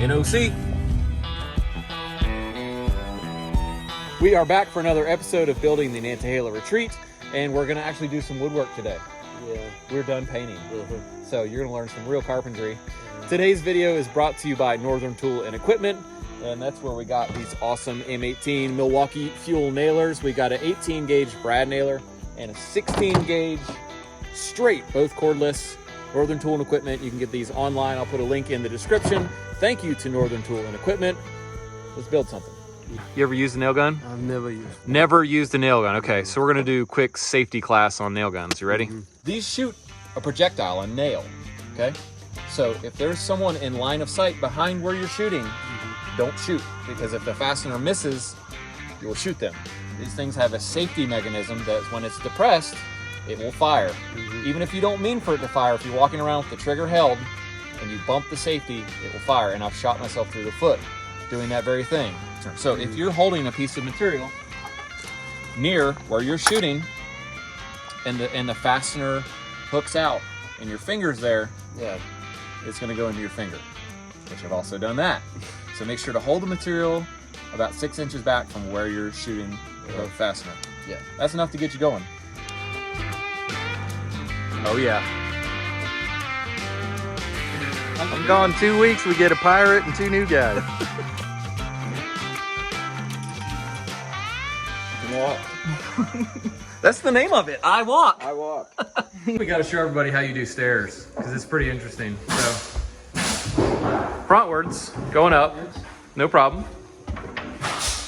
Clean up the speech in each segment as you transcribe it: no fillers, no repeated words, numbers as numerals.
NOC. We are back for another episode of building the Nantahala retreat, and we're going to actually do some woodwork today. Yeah. We're done painting, so you're going to learn some real carpentry. Today's video is brought to you by Northern Tool and Equipment, and that's where we got these awesome M18 Milwaukee fuel nailers. We got an 18 gauge brad nailer and a 16 gauge straight, both cordless. Northern Tool and Equipment. You can get these online. I'll put a link in the description. Thank you to Northern Tool and Equipment. Let's build something. You ever used a nail gun? I've never used it. Never used a nail gun. Okay, so we're gonna do a quick safety class on nail guns. You ready? These shoot a projectile, a nail, okay? So if there's someone in line of sight behind where you're shooting, don't shoot, because if the fastener misses, you will shoot them. These things have a safety mechanism that when it's depressed, it will fire. Even if you don't mean for it to fire, if you're walking around with the trigger held and you bump the safety, it will fire. And I've shot myself through the foot doing that very thing. So if you're holding a piece of material near where you're shooting and the fastener hooks out and your finger's there, yeah, it's gonna go into your finger, which I've also done that. So make sure to hold the material about 6 inches back from where you're shooting the fastener. Yeah, that's enough to get you going. Oh yeah. I'm gone 2 weeks, we get a pirate and 2 new guys. Walk. That's the name of it. I walk. I walk. We got to show everybody how you do stairs because it's pretty interesting. So, frontwards, going up, no problem.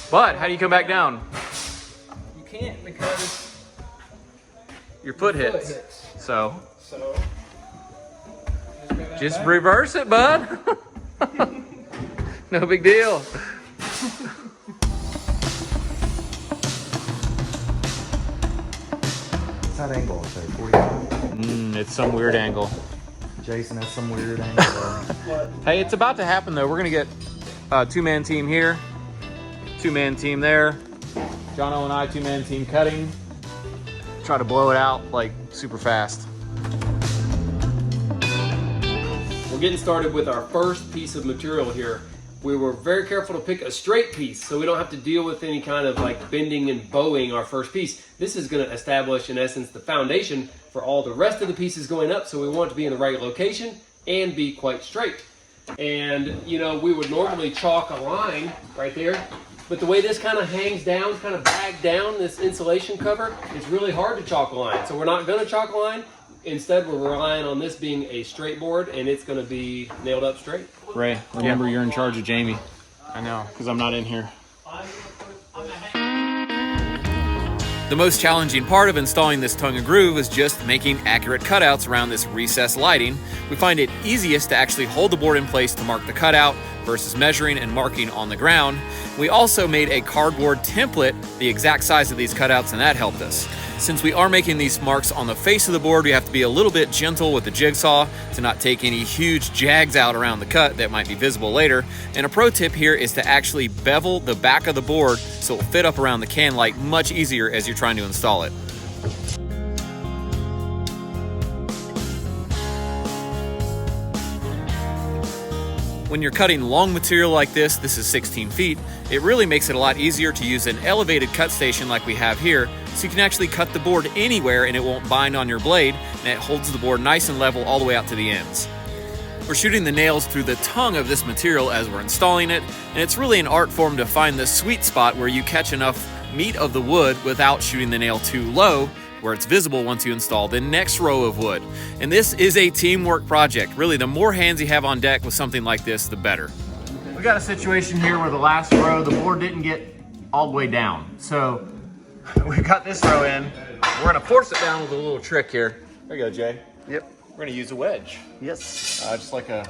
But how do you come back down? You can't because your foot hits. So just reverse it, bud. No big deal. that angle is there, 45. It's some weird angle. Jason has some weird angle. Hey, it's about to happen though. We're gonna get a 2-man team here, 2-man team there. Jono and I, 2-man team cutting. Try to blow it out like super fast. We're getting started with our first piece of material here. We were very careful to pick a straight piece so we don't have to deal with any kind of like bending and bowing our first piece. This is going to establish in essence the foundation for all the rest of the pieces going up, so we want it to be in the right location and be quite straight. And you know, we would normally chalk a line right there, but the way this kind of hangs down, kind of bagged down, this insulation cover, it's really hard to chalk a line. So we're not going to chalk a line. Instead, we're relying on this being a straight board, and it's going to be nailed up straight. Ray, remember you're in charge of Jaime. I know. Because I'm not in here. The most challenging part of installing this tongue and groove is just making accurate cutouts around this recessed lighting. We find it easiest to actually hold the board in place to mark the cutout versus measuring and marking on the ground. We also made a cardboard template the exact size of these cutouts, and that helped us. Since we are making these marks on the face of the board, we have to be a little bit gentle with the jigsaw to not take any huge jags out around the cut that might be visible later. And a pro tip here is to actually bevel the back of the board so it will fit up around the can light much easier as you're trying to install it. When you're cutting long material like this is 16 feet, it really makes it a lot easier to use an elevated cut station like we have here, so you can actually cut the board anywhere and it won't bind on your blade, and it holds the board nice and level all the way out to the ends. We're shooting the nails through the tongue of this material as we're installing it, and it's really an art form to find the sweet spot where you catch enough meat of the wood without shooting the nail too low, where it's visible once you install the next row of wood. And this is a teamwork project. Really, the more hands you have on deck with something like this, the better. We got a situation here where the last row, the board didn't get all the way down. So we got this row in. We're gonna force it down with a little trick here. There you go, Jay. Yep. We're gonna use a wedge. Yes. Just like a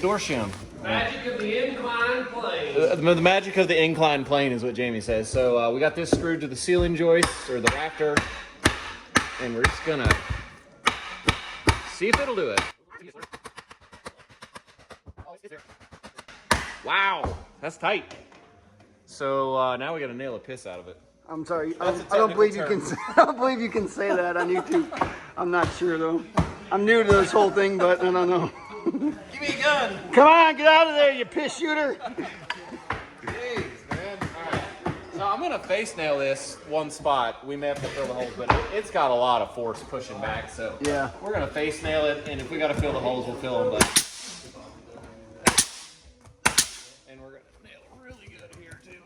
door shim. Magic of the inclined plane. The magic of the inclined plane is what Jaime says. So we got this screwed to the ceiling joist or the rafter, and we're just gonna see if it'll do it. Wow, that's tight. So now we gotta nail a piss out of it. I'm sorry. I don't believe you can. I don't believe you can say that on YouTube. I'm not sure though. I'm new to this whole thing, but I don't know. Give me a gun. Come on, get out of there, you piss shooter. Jeez, man. All right. So I'm gonna face nail this one spot. We may have to fill the holes, but it's got a lot of force pushing back. So Yeah. we're gonna face nail it, and if we gotta fill the holes, we'll fill them. But and we're gonna nail it really good here too.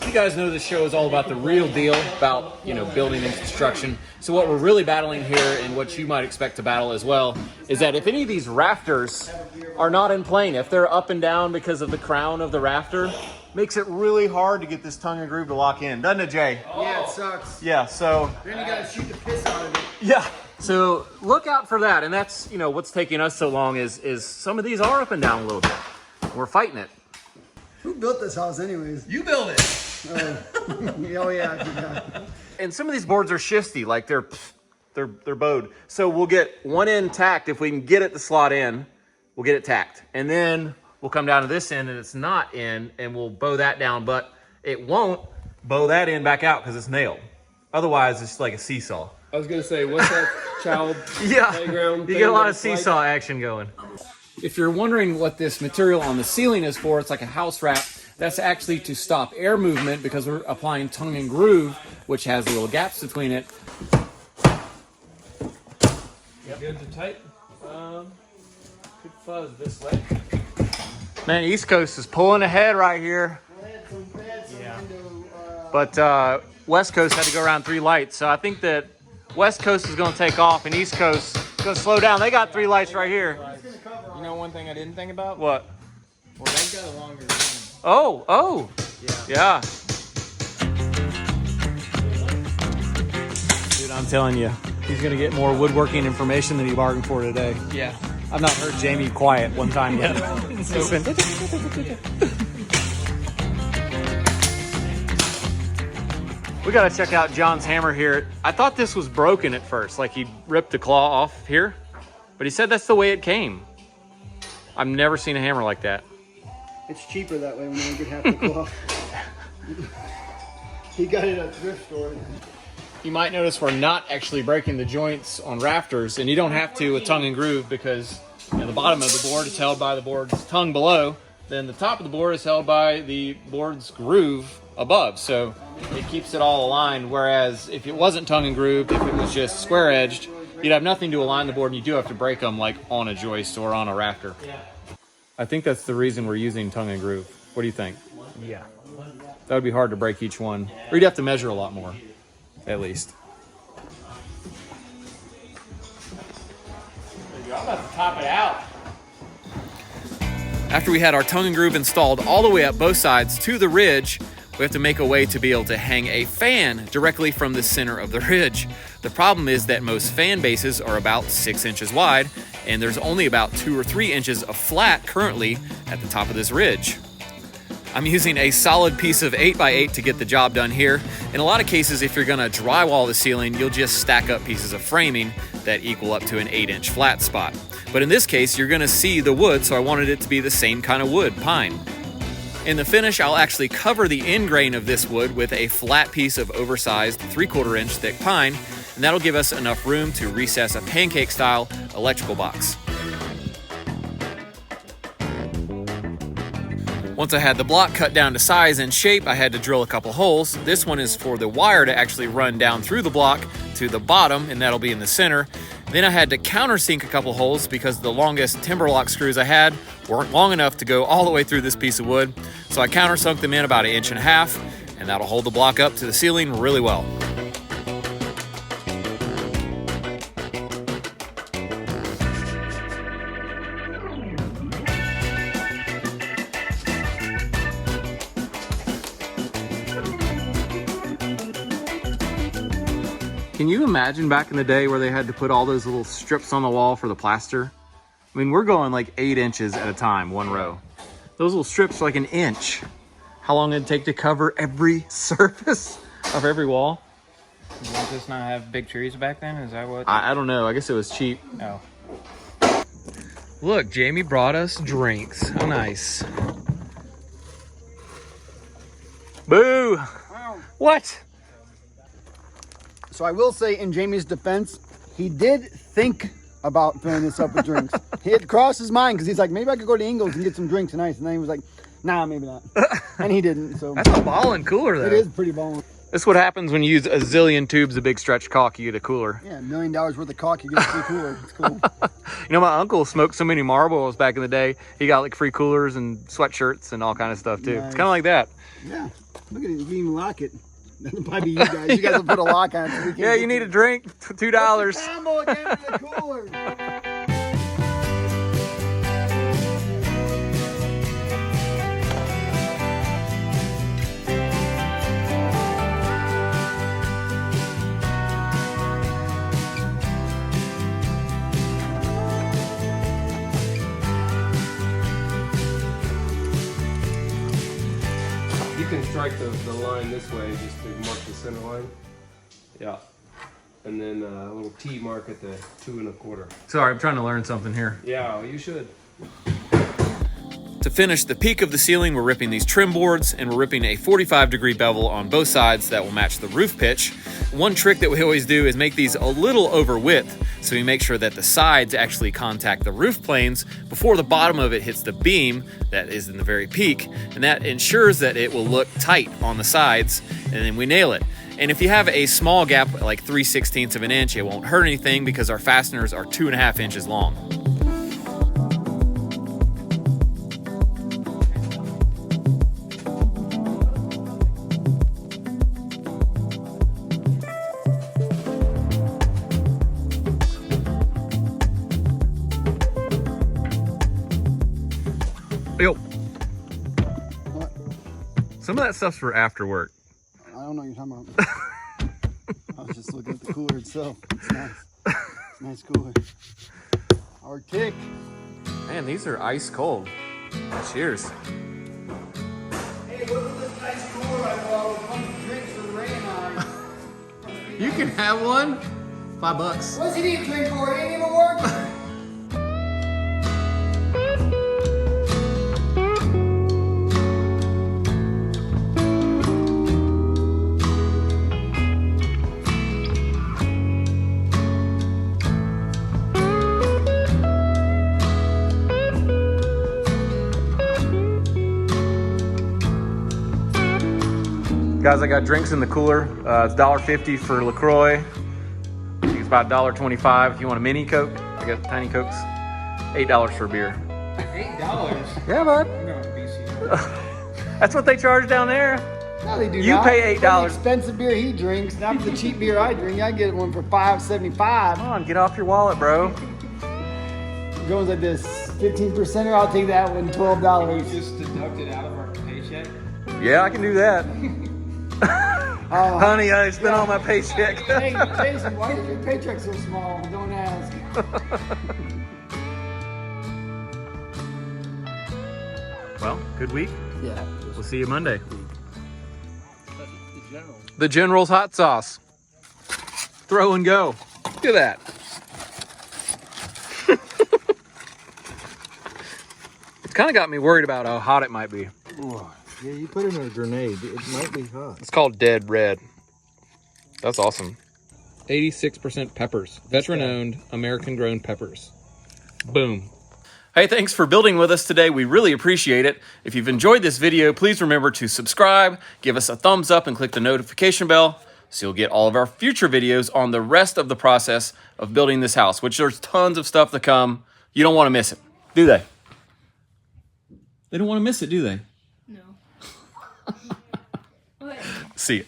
You guys know this show is all about the real deal, about building and construction. So what we're really battling here, and what you might expect to battle as well, is that if any of these rafters are not in plane, if they're up and down because of the crown of the rafter, makes it really hard to get this tongue and groove to lock in, doesn't it, Jay? Yeah, it sucks. Yeah. So Then you gotta shoot the piss out of it. yeah. So look out for that, and that's what's taking us so long is some of these are up and down a little bit. We're fighting it. Who built this house anyways? You build it. Oh yeah. And some of these boards are shifty, like they're bowed. So we'll get one end tacked. If we can get it to slot in, we'll get it tacked. And then we'll come down to this end and it's not in, and we'll bow that down, but it won't bow that end back out because it's nailed. Otherwise, it's like a seesaw. I was gonna say, what's that child Yeah, playground? you get a lot of seesaw action going. If you're wondering what this material on the ceiling is for, it's like a house wrap. That's actually to stop air movement because we're applying tongue and groove, which has little gaps between it. Yep. Good to tight. Good fuzz this way. Man, East Coast is pulling ahead right here. Yeah. But West Coast had to go around 3 lights, so I think that West Coast is going to take off and East Coast is going to slow down. They got 3 lights right here. You know one thing I didn't think about? What? Well, they've got a longer run. Oh. Yeah. Dude, I'm telling you, he's going to get more woodworking information than he bargained for today. Yeah. I've not heard Jaime quiet one time yet. It's been... We got to check out John's hammer here. I thought this was broken at first, like he ripped the claw off here, but he said that's the way it came. I've never seen a hammer like that. It's cheaper that way when you get half the claw. He got it at a thrift store. You might notice we're not actually breaking the joints on rafters, and you don't have to with tongue and groove because the bottom of the board is held by the board's tongue below, then the top of the board is held by the board's groove above, so it keeps it all aligned, whereas if it wasn't tongue and grooved, if it was just square edged, you'd have nothing to align the board, and you do have to break them like on a joist or on a rafter. I think that's the reason we're using tongue and groove. What do you think? Yeah. That would be hard to break each one, or you'd have to measure a lot more, at least. I'm about to top it out. After we had our tongue and groove installed all the way up both sides to the ridge, we have to make a way to be able to hang a fan directly from the center of the ridge. The problem is that most fan bases are about 6 inches wide, and there's only about 2 or 3 inches of flat currently at the top of this ridge. I'm using a solid piece of 8x8 to get the job done here. In a lot of cases, if you're gonna drywall the ceiling, you'll just stack up pieces of framing that equal up to an 8-inch flat spot. But in this case, you're gonna see the wood, so I wanted it to be the same kind of wood, pine. In the finish, I'll actually cover the end grain of this wood with a flat piece of oversized 3/4 inch thick pine, and that'll give us enough room to recess a pancake-style electrical box. Once I had the block cut down to size and shape, I had to drill a couple holes. This one is for the wire to actually run down through the block to the bottom, and that'll be in the center. Then I had to countersink a couple holes because the longest timber lock screws I had weren't long enough to go all the way through this piece of wood. So I countersunk them in about 1.5 inches, and that'll hold the block up to the ceiling really well. Can you imagine back in the day where they had to put all those little strips on the wall for the plaster? I mean, we're going like 8 inches at a time, one row. Those little strips are like 1 inch. How long did it take to cover every surface of every wall? Did this not have big trees back then? Is that what? I don't know. I guess it was cheap. Oh. Look, Jaime brought us drinks. How nice. Boo! Wow. What? So I will say, in Jaime's defense, he did think about filling this up with drinks. He had crossed his mind because he's like, maybe I could go to Ingles and get some drinks tonight. And then he was like, nah, maybe not. And he didn't. So That's a ballin' cooler, though. it is pretty ballin'. This is what happens when you use a zillion tubes of big stretch caulk. You get a cooler. Yeah, $1 million worth of caulk, you get a free cooler. It's cool. You know, my uncle smoked so many Marlboros back in the day. He got like free coolers and sweatshirts and all kind of stuff too. Nice. It's kind of like that. Yeah, look at it. You can even lock it. That'll probably be you guys. You guys will put a lock on it. So we can't Yeah, you need a drink, $2. combo again for the cooler. You can strike the line this way just to mark the center line. Yeah. And then a little T mark at the 2 1/4. Sorry, I'm trying to learn something here. Yeah, you should. To finish the peak of the ceiling, we're ripping these trim boards and we're ripping a 45-degree bevel on both sides that will match the roof pitch. One trick that we always do is make these a little over width, so we make sure that the sides actually contact the roof planes before the bottom of it hits the beam that is in the very peak, and that ensures that it will look tight on the sides, and then we nail it. And if you have a small gap, like 3/16 of an inch, it won't hurt anything because our fasteners are 2.5 inches long. Yo, What? some of that stuff's for after work. I don't know what you're talking about. I was just looking at the cooler itself. It's nice. It's a nice cooler. Arctic. Man, these are ice cold. Cheers. Hey, look at this nice cooler I bought with a bunch of drinks for Ray and I. You can have one. $5. What's he need a drink for? He ain't even working. Guys, I got drinks in the cooler. It's $1.50 for LaCroix. I think it's about $1.25 if you want a mini Coke. I got tiny Cokes. $8 for a beer. $8? Yeah, bud. I'm going to BC. That's what they charge down there. No, they do You not. pay $8. For the expensive beer he drinks, not for the cheap beer I drink. I get one for $5.75. Come on, get off your wallet, bro. It goes like this, 15%, or I'll take that one, $12. Just deduct it out of our paycheck? Yeah, I can do that. Oh, Honey, I spent all my paycheck. hey, Jason, why is your paycheck so small? Don't ask. Well, good week. Yeah. We'll see you Monday. The General's hot sauce. Throw and go. Look at that. It's kind of got me worried about how hot it might be. Yeah, you put in a grenade. It might be hot. It's called Dead Red. That's awesome. 86% peppers. Veteran-owned, American-grown peppers. Boom. Hey, thanks for building with us today. We really appreciate it. If you've enjoyed this video, please remember to subscribe, give us a thumbs up, and click the notification bell so you'll get all of our future videos on the rest of the process of building this house, which there's tons of stuff to come. You don't want to miss it, do they? They don't want to miss it, do they? No. What? See you.